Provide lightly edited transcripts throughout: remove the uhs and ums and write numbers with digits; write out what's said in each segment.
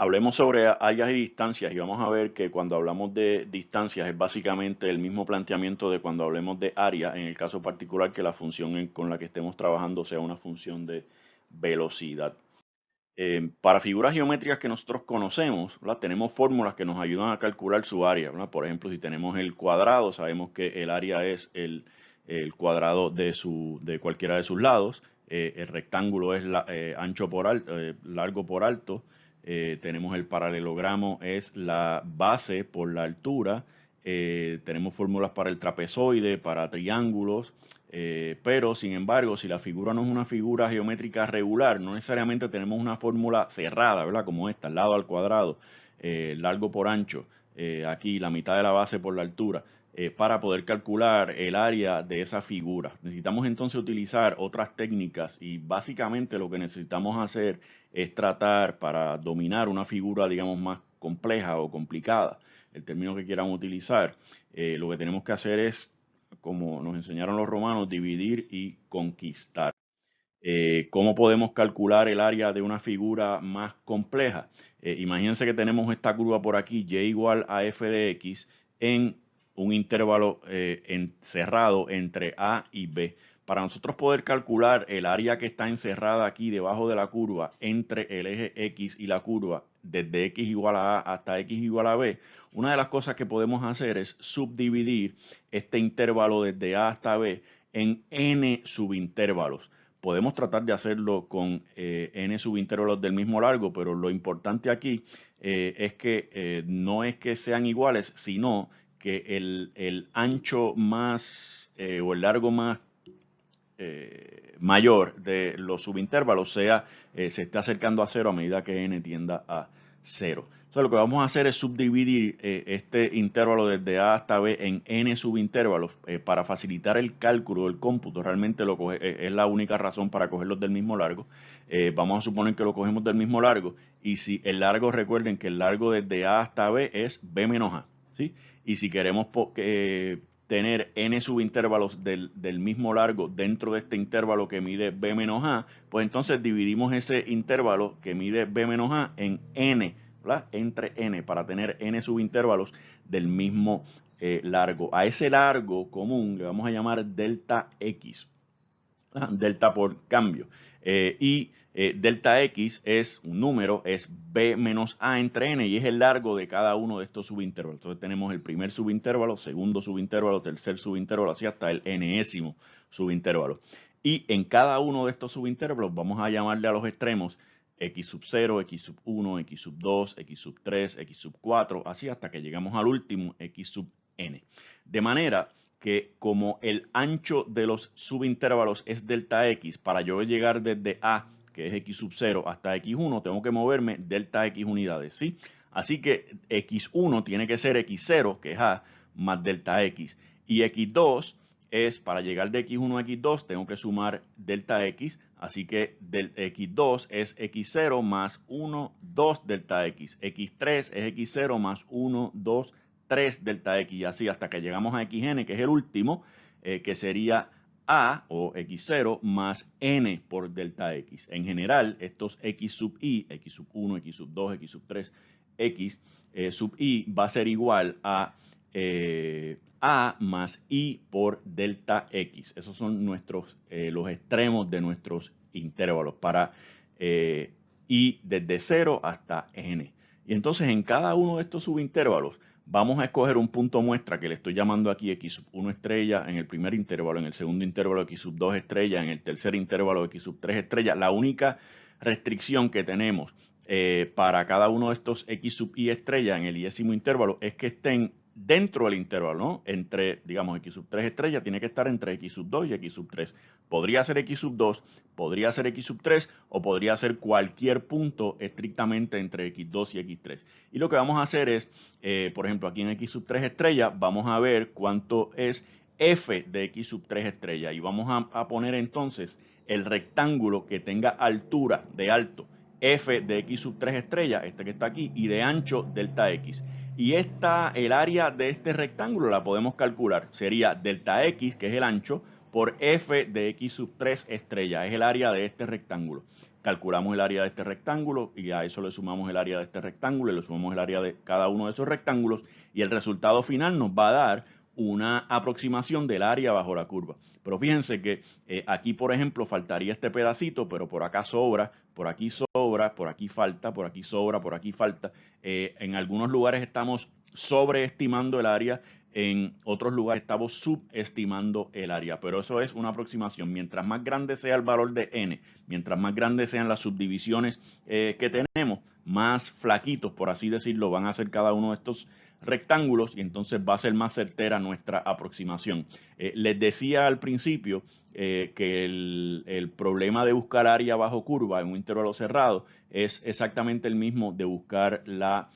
Hablemos sobre áreas y distancias y vamos a ver que cuando hablamos de distancias es básicamente el mismo planteamiento de cuando hablemos de área, en el caso particular que la función con la que estemos trabajando sea una función de velocidad. Para figuras geométricas que nosotros conocemos, ¿verdad? Tenemos fórmulas que nos ayudan a calcular su área, ¿verdad? Por ejemplo, si tenemos el cuadrado, sabemos que el área es el cuadrado de cualquiera de sus lados. El rectángulo es ancho por alto, largo por alto. Tenemos el paralelogramo, es la base por la altura. Tenemos fórmulas para el trapezoide, para triángulos. Pero, sin embargo, si la figura no es una figura geométrica regular, no necesariamente tenemos una fórmula cerrada, ¿verdad? Como esta, lado al cuadrado, largo por ancho, aquí la mitad de la base por la altura, para poder calcular el área de esa figura. Necesitamos entonces utilizar otras técnicas y básicamente lo que necesitamos hacer es tratar para dominar una figura, digamos, más compleja o complicada, el término que quieran utilizar, lo que tenemos que hacer es, como nos enseñaron los romanos, dividir y conquistar. ¿Cómo podemos calcular el área de una figura más compleja? Imagínense que tenemos esta curva por aquí, y igual a f de x, en un intervalo encerrado entre a y b. Para nosotros poder calcular el área que está encerrada aquí debajo de la curva entre el eje x y la curva, desde x igual a hasta x igual a b, una de las cosas que podemos hacer es subdividir este intervalo desde a hasta b en n subintervalos. Podemos tratar de hacerlo con n subintervalos del mismo largo, pero lo importante aquí es que no es que sean iguales, sino que el ancho más o el largo más mayor de los subintervalos se esté acercando a cero a medida que n tienda a cero. Entonces lo que vamos a hacer es subdividir este intervalo desde a hasta b en n subintervalos para facilitar el cálculo del cómputo. Realmente es la única razón para cogerlos del mismo largo. Vamos a suponer que lo cogemos del mismo largo y si el largo, recuerden que el largo desde a hasta b es b menos a, ¿sí? Y si queremos tener n subintervalos del mismo largo dentro de este intervalo que mide b menos a, pues entonces dividimos ese intervalo que mide b menos a en n, ¿verdad? Entre n, para tener n subintervalos del mismo largo. A ese largo común le vamos a llamar delta x, ¿verdad? Delta por cambio. Delta x es un número, es b menos a entre n y es el largo de cada uno de estos subintervalos. Entonces tenemos el primer subintervalo, segundo subintervalo, tercer subintervalo, así hasta el enésimo subintervalo. Y en cada uno de estos subintervalos vamos a llamarle a los extremos x sub 0, x sub 1, x sub 2, x sub 3, x sub 4, así hasta que llegamos al último, x sub n. De manera que como el ancho de los subintervalos es delta x, para yo llegar desde a, que es x sub 0, hasta x1, tengo que moverme delta x unidades, ¿sí? Así que x1 tiene que ser x0, que es a, más delta x. Y x2 es, para llegar de x1 a x2, tengo que sumar delta x. Así que del x2 es x0 más 1, 2 delta x. x3 es x0 más 1, 2, 3 delta x. Y así hasta que llegamos a xn, que es el último, que sería a o x0 más n por delta x. En general, estos x sub i, x sub 1, x sub 2, x sub 3, x sub i va a ser igual a más i por delta x. Esos son los extremos de nuestros intervalos para i desde 0 hasta n. Y entonces en cada uno de estos subintervalos vamos a escoger un punto muestra que le estoy llamando aquí x sub 1 estrella en el primer intervalo, en el segundo intervalo x sub 2 estrella, en el tercer intervalo x sub 3 estrella. La única restricción que tenemos para cada uno de estos x sub i estrella en el iésimo intervalo es que estén dentro del intervalo, ¿no? Entre, digamos, x sub 3 estrella tiene que estar entre x sub 2 y x sub 3. Podría ser x sub 2, podría ser x sub 3 o podría ser cualquier punto estrictamente entre x2 y x3. Y lo que vamos a hacer es, por ejemplo, aquí en x sub 3 estrella, vamos a ver cuánto es f de x sub 3 estrella. Y vamos a poner entonces el rectángulo que tenga altura de alto f de x sub 3 estrella, este que está aquí, y de ancho delta x. Y el área de este rectángulo la podemos calcular. Sería delta x, que es el ancho, por f de x sub 3 estrella. Es el área de este rectángulo. calculamos el área de este rectángulo y a eso le sumamos el área de este rectángulo y le sumamos el área de cada uno de esos rectángulos y el resultado final nos va a dar una aproximación del área bajo la curva. Pero fíjense que aquí, por ejemplo, faltaría este pedacito, pero por acá sobra, por aquí sobra, por aquí falta, por aquí sobra, por aquí falta. En algunos lugares estamos sobreestimando el área, en otros lugares estamos subestimando el área, pero eso es una aproximación. Mientras más grande sea el valor de n, mientras más grandes sean las subdivisiones que tenemos, más flaquitos, por así decirlo, van a ser cada uno de estos rectángulos y entonces va a ser más certera nuestra aproximación. Les decía al principio que el problema de buscar área bajo curva en un intervalo cerrado es exactamente el mismo de buscar la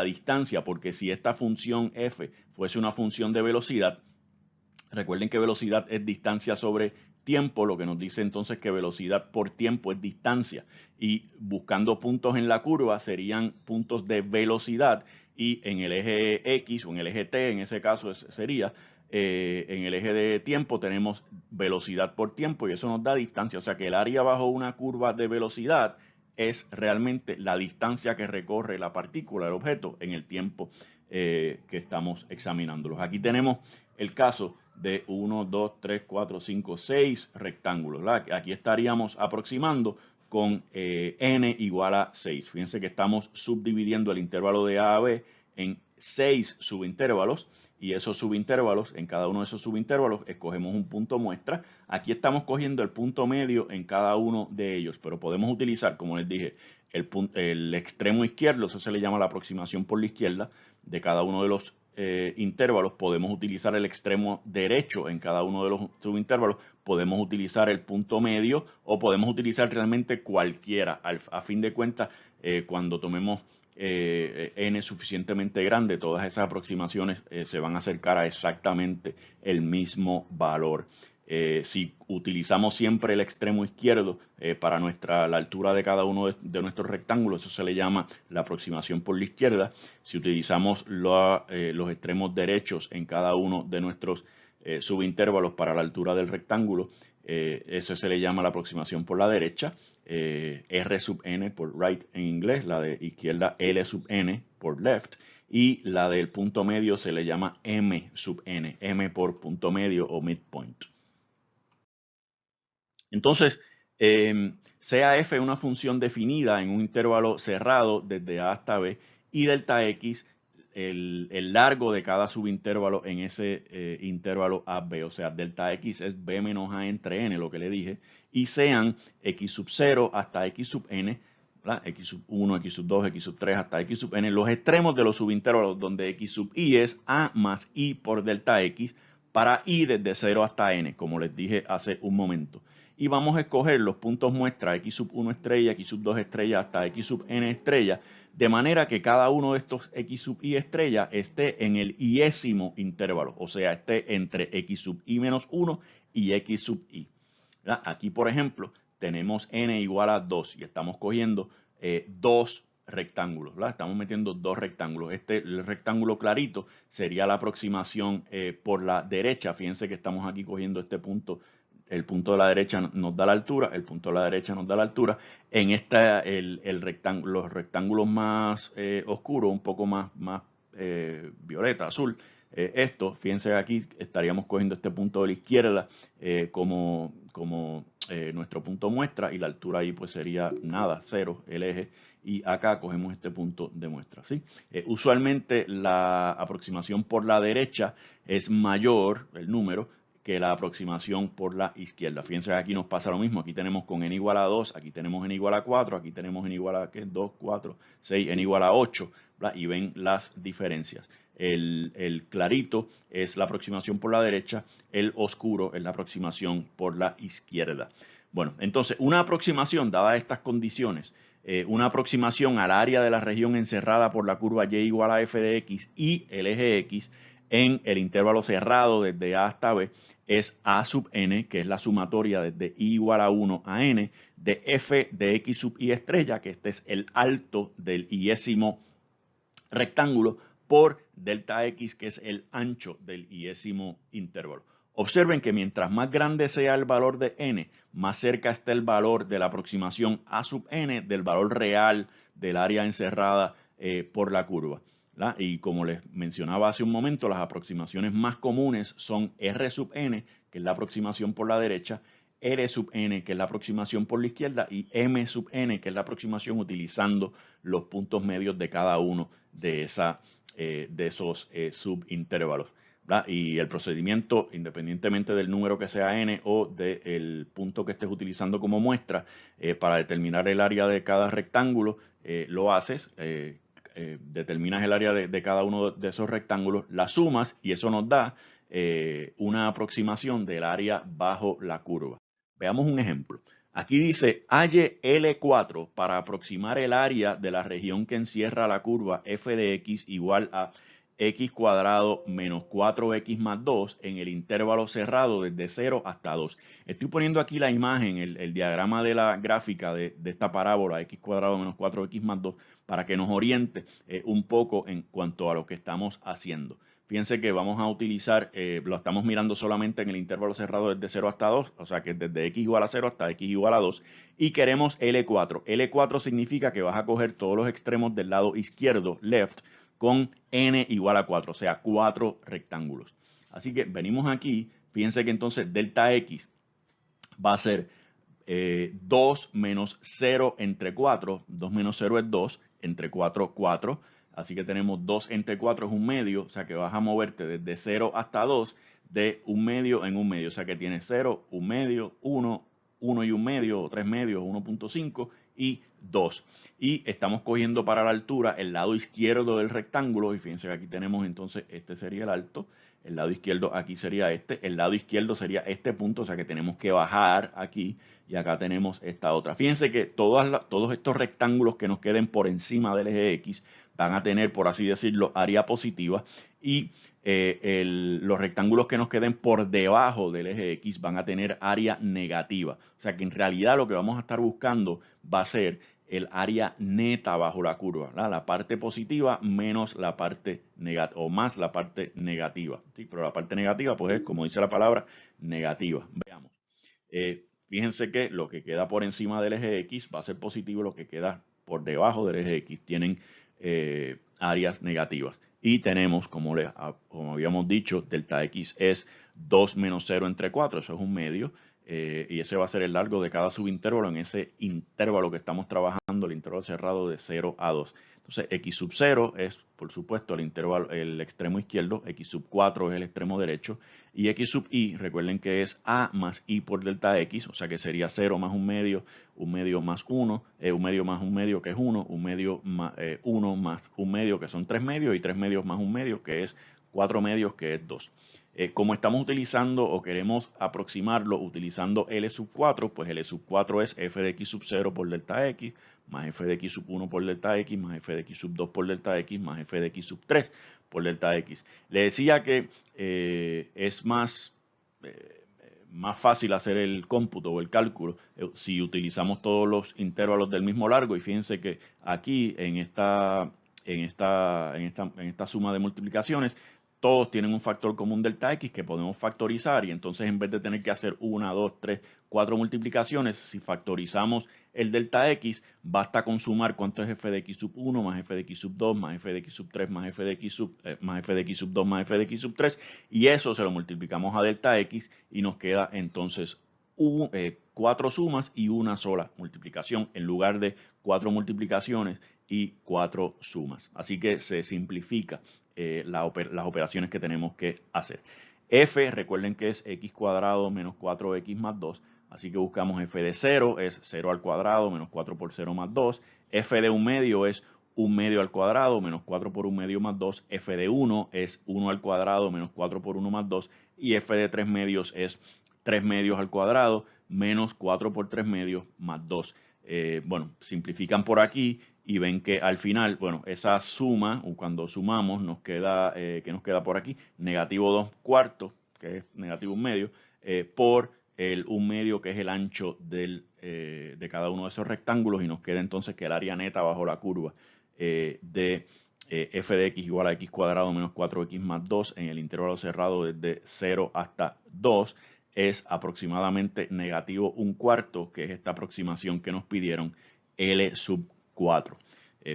distancia, porque si esta función f fuese una función de velocidad, recuerden que velocidad es distancia sobre tiempo, lo que nos dice entonces que velocidad por tiempo es distancia. Y buscando puntos en la curva serían puntos de velocidad y en el eje X o en el eje T, en ese caso sería, en el eje de tiempo tenemos velocidad por tiempo y eso nos da distancia. O sea que el área bajo una curva de velocidad es realmente la distancia que recorre la partícula, el objeto, en el tiempo que estamos examinándolos. Aquí tenemos el caso de 1, 2, 3, 4, 5, 6 rectángulos, ¿verdad? Aquí estaríamos aproximando con n igual a 6. Fíjense que estamos subdividiendo el intervalo de A a B en 6 subintervalos y esos subintervalos, en cada uno de esos subintervalos, escogemos un punto muestra. Aquí estamos cogiendo el punto medio en cada uno de ellos, pero podemos utilizar, como les dije, el extremo izquierdo, eso se le llama la aproximación por la izquierda, de cada uno de los intervalos. Podemos utilizar el extremo derecho en cada uno de los subintervalos, podemos utilizar el punto medio o podemos utilizar realmente cualquiera. A fin de cuentas, cuando tomemos n suficientemente grande, todas esas aproximaciones se van a acercar a exactamente el mismo valor. Si utilizamos siempre el extremo izquierdo para la altura de cada uno de nuestros rectángulos, eso se le llama la aproximación por la izquierda. Si utilizamos los extremos derechos en cada uno de nuestros subintervalos para la altura del rectángulo, eso se le llama la aproximación por la derecha. R sub n por right en inglés, la de izquierda L sub n por left, y la del punto medio se le llama M sub n, M por punto medio o midpoint. Entonces, sea f una función definida en un intervalo cerrado desde A hasta B y delta x el largo de cada subintervalo en ese intervalo AB, o sea, delta x es b menos a entre n, lo que le dije, y sean x sub 0 hasta x sub n, ¿verdad? X sub 1, x sub 2, x sub 3 hasta x sub n, los extremos de los subintervalos donde x sub i es a más i por delta x para i desde 0 hasta n, como les dije hace un momento. Y vamos a escoger los puntos muestra x sub 1 estrella, x sub 2 estrella hasta x sub n estrella, de manera que cada uno de estos x sub i estrella esté en el iésimo intervalo, o sea, esté entre x sub i menos 1 y x sub i. ¿Verdad? Aquí, por ejemplo, tenemos n igual a 2 y estamos cogiendo dos rectángulos, ¿verdad? Estamos metiendo dos rectángulos. El rectángulo clarito sería la aproximación por la derecha. Fíjense que estamos aquí cogiendo este punto. El punto de la derecha nos da la altura, el punto de la derecha nos da la altura. En los rectángulos más oscuros, un poco más violeta, azul, fíjense aquí, estaríamos cogiendo este punto de la izquierda como nuestro punto muestra y la altura ahí pues sería nada, 0, el eje, y acá cogemos este punto de muestra, ¿sí? Usualmente la aproximación por la derecha es mayor, el número, que la aproximación por la izquierda. Fíjense que aquí nos pasa lo mismo. Aquí tenemos con n igual a 2, aquí tenemos n igual a 4, aquí tenemos n igual a 2, 4, 6, n igual a 8, ¿verdad? Y ven las diferencias. El clarito es la aproximación por la derecha, el oscuro es la aproximación por la izquierda. Bueno, entonces una aproximación, dadas estas condiciones, una aproximación al área de la región encerrada por la curva y igual a f de x y el eje x en el intervalo cerrado desde A hasta B, es a sub n, que es la sumatoria desde i igual a 1 a n, de f de x sub i estrella, que este es el alto del iésimo rectángulo, por delta x, que es el ancho del iésimo intervalo. Observen que mientras más grande sea el valor de n, más cerca está el valor de la aproximación a sub n del valor real del área encerrada por la curva, ¿verdad? Y como les mencionaba hace un momento, las aproximaciones más comunes son R sub n, que es la aproximación por la derecha, R sub n, que es la aproximación por la izquierda, y M sub n, que es la aproximación utilizando los puntos medios de cada uno de esos subintervalos. ¿verdad? Y el procedimiento, independientemente del número que sea n o del punto que estés utilizando como muestra, para determinar el área de cada rectángulo, lo haces, determinas el área de cada uno de esos rectángulos, la sumas y eso nos da una aproximación del área bajo la curva. Veamos un ejemplo. Aquí dice, halle L4 para aproximar el área de la región que encierra la curva f de x igual a x cuadrado menos 4x más 2 en el intervalo cerrado desde 0 hasta 2. Estoy poniendo aquí la imagen, el diagrama de la gráfica de esta parábola x cuadrado menos 4x más 2 para que nos oriente un poco en cuanto a lo que estamos haciendo. Fíjense que vamos a utilizar, lo estamos mirando solamente en el intervalo cerrado desde 0 hasta 2, o sea que desde x igual a 0 hasta x igual a 2, y queremos L4. L4 significa que vas a coger todos los extremos del lado izquierdo, left, con n igual a 4, o sea, 4 rectángulos. Así que venimos aquí, fíjense que entonces delta x va a ser 2 menos 0 entre 4, 2 menos 0 es 2, entre 4, 4, así que tenemos 2 entre 4 es un medio, o sea que vas a moverte desde 0 hasta 2 de un medio en un medio, o sea que tienes 0, un medio, 1, 1 y un medio, o 3 medios, 1.5 y 2. Y estamos cogiendo para la altura el lado izquierdo del rectángulo y fíjense que aquí tenemos entonces, este sería el alto, el lado izquierdo aquí sería este, el lado izquierdo sería este punto, o sea que tenemos que bajar aquí y acá tenemos esta otra. Fíjense que todos estos rectángulos que nos queden por encima del eje X van a tener, por así decirlo, área positiva y los rectángulos que nos queden por debajo del eje X van a tener área negativa. O sea que en realidad lo que vamos a estar buscando va a ser el área neta bajo la curva, ¿verdad? La parte positiva menos la parte negativa, o más la parte negativa, ¿sí? Pero la parte negativa, pues es, como dice la palabra, negativa. Veamos. Fíjense que lo que queda por encima del eje X va a ser positivo, lo que queda por debajo del eje X tienen áreas negativas. Y tenemos, como habíamos dicho, delta X es 2 menos 0 entre 4, eso es un medio. Y ese va a ser el largo de cada subintervalo en ese intervalo que estamos trabajando, el intervalo cerrado de 0 a 2. Entonces, x sub 0 es, por supuesto, el extremo izquierdo, x sub 4 es el extremo derecho, y x sub i, recuerden que es a más i por delta x, o sea que sería 0 más un medio más 1, un medio más un medio que es 1, un medio más 1 más un medio que son 3 medios, y 3 medios más un medio que es 4 medios que es 2. Como estamos utilizando o queremos aproximarlo utilizando L sub 4, pues L sub 4 es f de x sub 0 por delta x, más f de x sub 1 por delta x, más f de x sub 2 por delta x, más f de x sub 3 por delta x. Le decía que es más fácil hacer el cómputo o el cálculo si utilizamos todos los intervalos del mismo largo, y fíjense que aquí en esta suma de multiplicaciones todos tienen un factor común delta x que podemos factorizar, y entonces en vez de tener que hacer 1, 2, 3, 4 multiplicaciones, si factorizamos el delta x, basta con sumar cuánto es f de x sub 1 más f de x sub 2 más f de x sub 3 más f de x sub 2 más f de x sub 3, y eso se lo multiplicamos a delta x y nos queda entonces 4 sumas y una sola multiplicación en lugar de 4 multiplicaciones y 4 sumas. Así que se simplifica las operaciones que tenemos que hacer. F, recuerden que es x cuadrado menos 4x más 2, así que buscamos f de 0, es 0 al cuadrado menos 4 por 0 más 2. F de 1 medio es 1 medio al cuadrado menos 4 por 1 medio más 2. F de 1 es 1 al cuadrado menos 4 por 1 más 2. Y f de 3 medios es 3 medios al cuadrado menos 4 por 3 medios más 2. Bueno, simplifican por aquí y ven que al final, bueno, esa suma, o cuando sumamos, nos queda, ¿qué nos queda por aquí? Negativo 2 cuartos, que es negativo 1 medio, por el 1 medio, que es el ancho de cada uno de esos rectángulos, y nos queda entonces que el área neta bajo la curva de f de x igual a x cuadrado menos 4x más 2 en el intervalo cerrado desde 0 hasta 2 es aproximadamente negativo 1/4, que es esta aproximación que nos pidieron, L sub 4.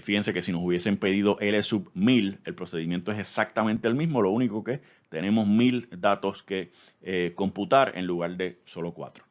Fíjense que si nos hubiesen pedido L sub 1000, el procedimiento es exactamente el mismo, lo único que tenemos 1000 datos que computar en lugar de solo 4.